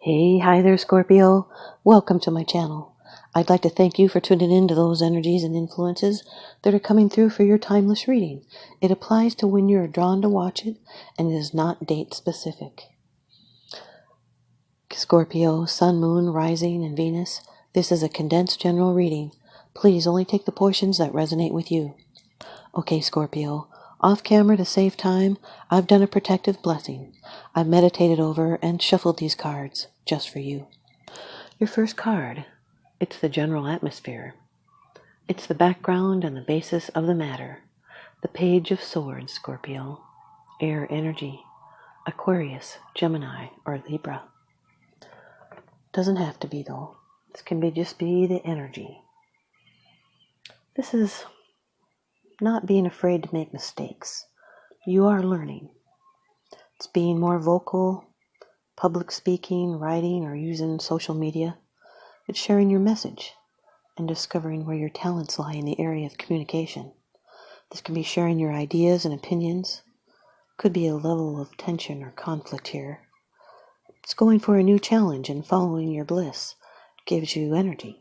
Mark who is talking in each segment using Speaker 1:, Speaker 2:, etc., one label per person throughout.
Speaker 1: Hey, hi there, Scorpio. Welcome to my channel. I'd like to thank you for tuning in to those energies and influences that are coming through for your timeless reading. It applies to when you're drawn to watch it, and it is not date specific. Scorpio, Sun, Moon, Rising, and Venus. This is a condensed general reading. Please only take the portions that resonate with you. Okay, Scorpio. Off camera to save time, I've done a protective blessing. I've meditated over and shuffled these cards just for you. Your first card, it's the general atmosphere. It's the background and the basis of the matter. The Page of Swords, Scorpio. Air energy. Aquarius, Gemini, or Libra. Doesn't have to be, though. This can just be the energy. This is not being afraid to make mistakes. You are learning. It's being more vocal, public speaking, writing, or using social media. It's sharing your message and discovering where your talents lie in the area of communication. This can be sharing your ideas and opinions. Could be a level of tension or conflict here. It's going for a new challenge and following your bliss. It gives you energy.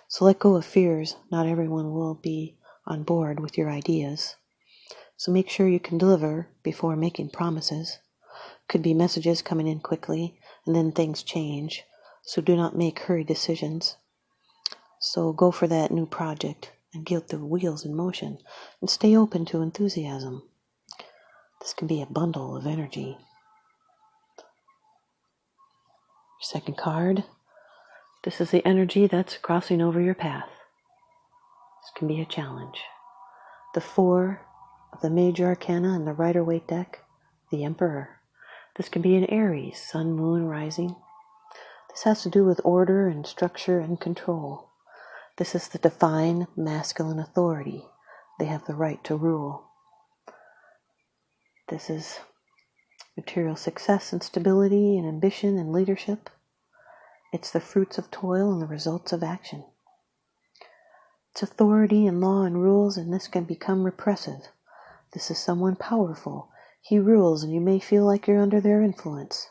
Speaker 1: So let go of fears. Not everyone will be on board with your ideas. So make sure you can deliver before making promises. Could be messages coming in quickly and then things change. So do not make hurried decisions. So go for that new project and get the wheels in motion and stay open to enthusiasm. This can be a bundle of energy. Second card. This is the energy that's crossing over your path. This can be a challenge. The Four of the Major Arcana in the Rider-Waite deck, the Emperor. This can be an Aries, Sun, Moon, Rising. This has to do with order and structure and control. This is the divine masculine authority. They have the right to rule. This is material success and stability and ambition and leadership. It's the fruits of toil and the results of action. It's authority and law and rules, and this can become repressive. This is someone powerful. He rules, and you may feel like you're under their influence.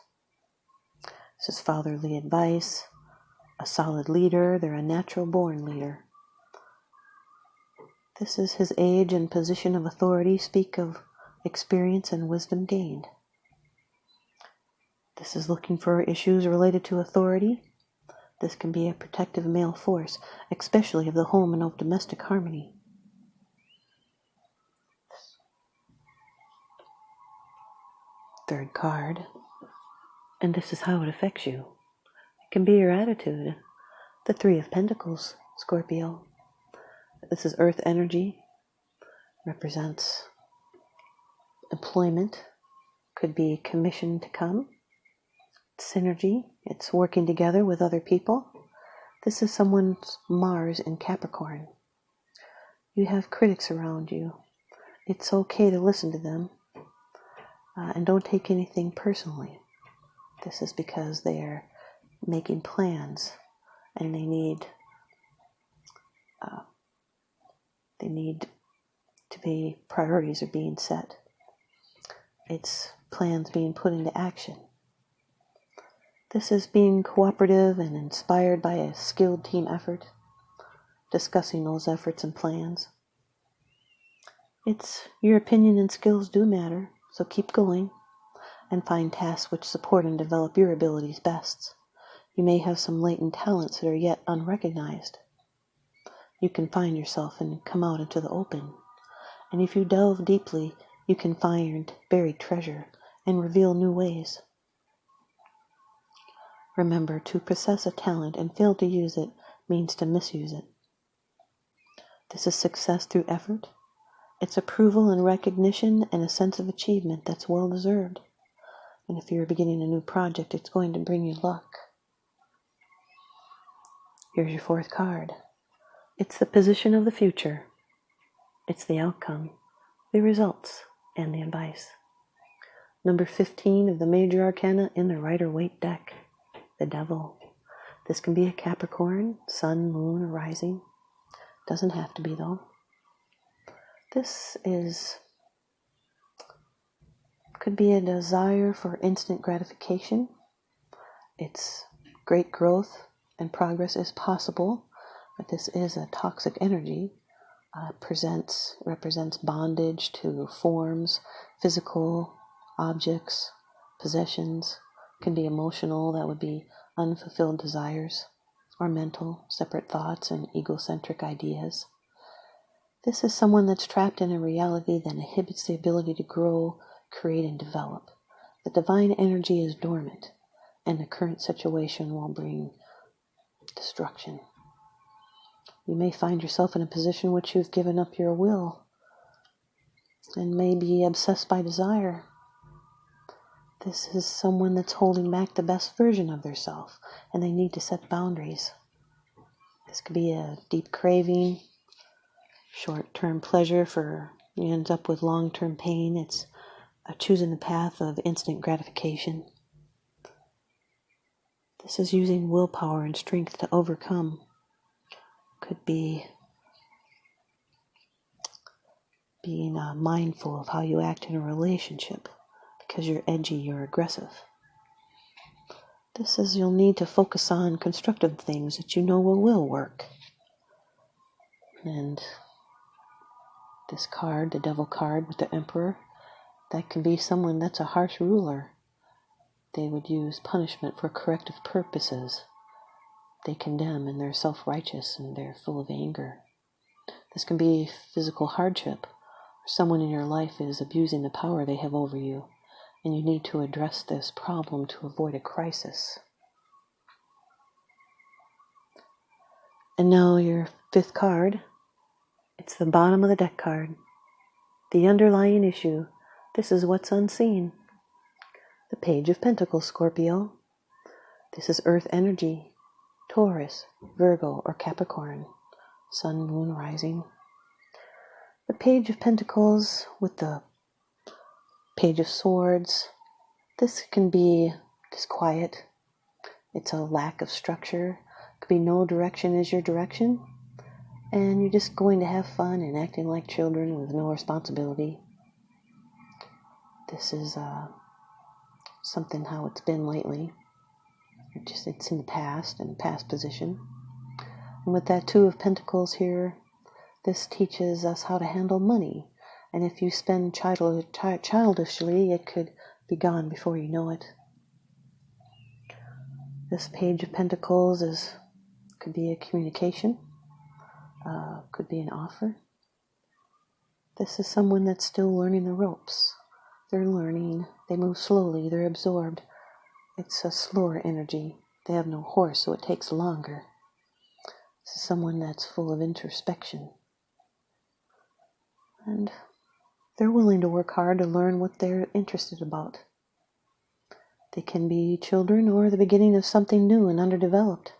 Speaker 1: This is fatherly advice, a solid leader. They're a natural-born leader. This is his age and position of authority. Speak of experience and wisdom gained. This is looking for issues related to authority. This can be a protective male force, especially of the home and of domestic harmony. Third card, and this is how it affects you. It can be your attitude. The Three of Pentacles, Scorpio. This is earth energy, represents employment, could be commission to come. Synergy, it's working together with other people. This is someone's Mars in Capricorn. You have critics around you. It's okay to listen to them, and don't take anything personally. This is because they are making plans and they need to be, priorities are being set. It's plans being put into action. This is being cooperative and inspired by a skilled team effort, discussing those efforts and plans. It's your opinion and skills do matter, so keep going and find tasks which support and develop your abilities best. You may have some latent talents that are yet unrecognized. You can find yourself and come out into the open. And if you delve deeply, you can find buried treasure and reveal new ways. Remember, to possess a talent and fail to use it means to misuse it. This is success through effort. It's approval and recognition and a sense of achievement that's well-deserved. And if you're beginning a new project, it's going to bring you luck. Here's your fourth card. It's the position of the future. It's the outcome, the results, and the advice. Number 15 of the Major Arcana in the Rider-Waite deck. The Devil. This can be a Capricorn, Sun, Moon, or Rising. Doesn't have to be, though. This could be a desire for instant gratification. It's great growth and progress is possible, but this is a toxic energy. Represents bondage to forms, physical objects, possessions. Can be emotional, that would be unfulfilled desires, or mental, separate thoughts and egocentric ideas. This is someone that's trapped in a reality that inhibits the ability to grow, create, and develop. The divine energy is dormant, and the current situation will bring destruction. You may find yourself in a position which you've given up your will and may be obsessed by desire. This is someone that's holding back the best version of their self, and they need to set boundaries. This could be a deep craving, short-term pleasure ends up with long-term pain. It's choosing the path of instant gratification. This is using willpower and strength to overcome. Could be being mindful of how you act in a relationship because you're edgy, you're aggressive. This is you'll need to focus on constructive things that you know will work. And this card, the Devil card with the Emperor, that can be someone that's a harsh ruler. They would use punishment for corrective purposes. They condemn and they're self-righteous and they're full of anger. This can be physical hardship. Someone in your life is abusing the power they have over you, and you need to address this problem to avoid a crisis. And now your fifth card. It's the bottom of the deck card. The underlying issue. This is what's unseen. The Page of Pentacles, Scorpio. This is Earth energy. Taurus, Virgo, or Capricorn. Sun, Moon, Rising. The Page of Pentacles with the Page of Swords. This can be disquiet. It's a lack of structure. It could be no direction is your direction. And you're just going to have fun and acting like children with no responsibility. This is something how it's been lately. It's in the past and past position. And with that Two of Pentacles here, this teaches us how to handle money. And if you spend childishly, it could be gone before you know it. This Page of Pentacles could be a communication, could be an offer. This is someone that's still learning the ropes. They're learning, they move slowly, they're absorbed. It's a slower energy. They have no horse, so it takes longer. This is someone that's full of introspection. And they're willing to work hard to learn what they're interested about. They can be children or the beginning of something new and underdeveloped.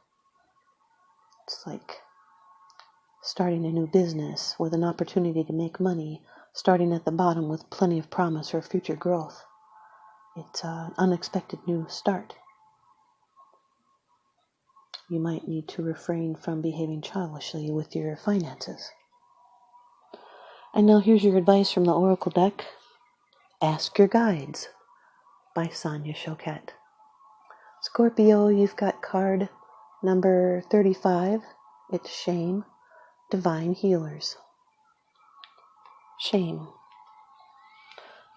Speaker 1: It's like starting a new business with an opportunity to make money, starting at the bottom with plenty of promise for future growth. It's an unexpected new start. You might need to refrain from behaving childishly with your finances. And now here's your advice from the Oracle deck. Ask Your Guides by Sonia Choquette. Scorpio, you've got card number 35. It's Shame, Divine Healers. Shame.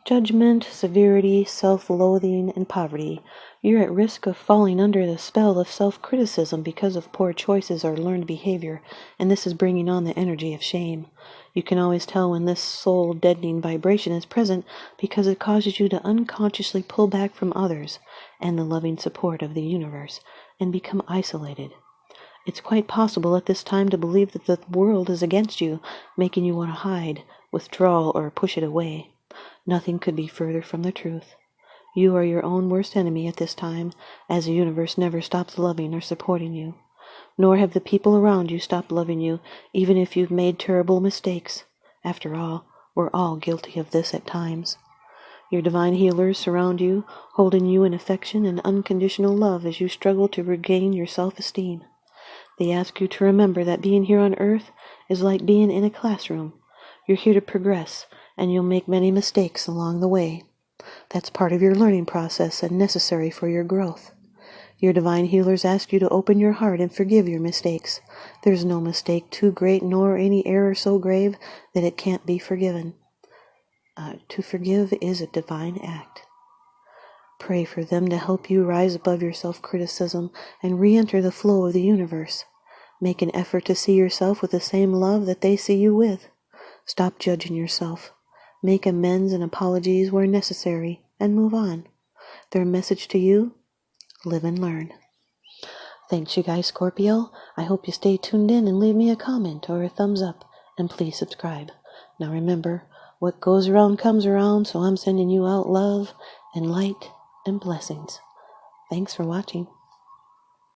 Speaker 1: Judgment, severity, self-loathing, and poverty. You're at risk of falling under the spell of self-criticism because of poor choices or learned behavior, and this is bringing on the energy of shame. You can always tell when this soul-deadening vibration is present because it causes you to unconsciously pull back from others and the loving support of the universe and become isolated. It's quite possible at this time to believe that the world is against you, making you want to hide, withdraw, or push it away. Nothing could be further from the truth. You are your own worst enemy at this time, as the universe never stops loving or supporting you. Nor have the people around you stopped loving you, even if you've made terrible mistakes. After all, we're all guilty of this at times. Your divine healers surround you, holding you in affection and unconditional love as you struggle to regain your self-esteem. They ask you to remember that being here on earth is like being in a classroom. You're here to progress, and you'll make many mistakes along the way. That's part of your learning process and necessary for your growth. Your divine healers ask you to open your heart and forgive your mistakes. There's no mistake too great, nor any error so grave that it can't be forgiven. To forgive is a divine act. Pray for them to help you rise above your self-criticism and re-enter the flow of the universe. Make an effort to see yourself with the same love that they see you with. Stop judging yourself. Make amends and apologies where necessary, and move on. Their message to you: live and learn. Thanks, you guys, Scorpio. I hope you stay tuned in and leave me a comment or a thumbs up, and please subscribe. Now remember, what goes around comes around, so I'm sending you out love and light and blessings. Thanks for watching.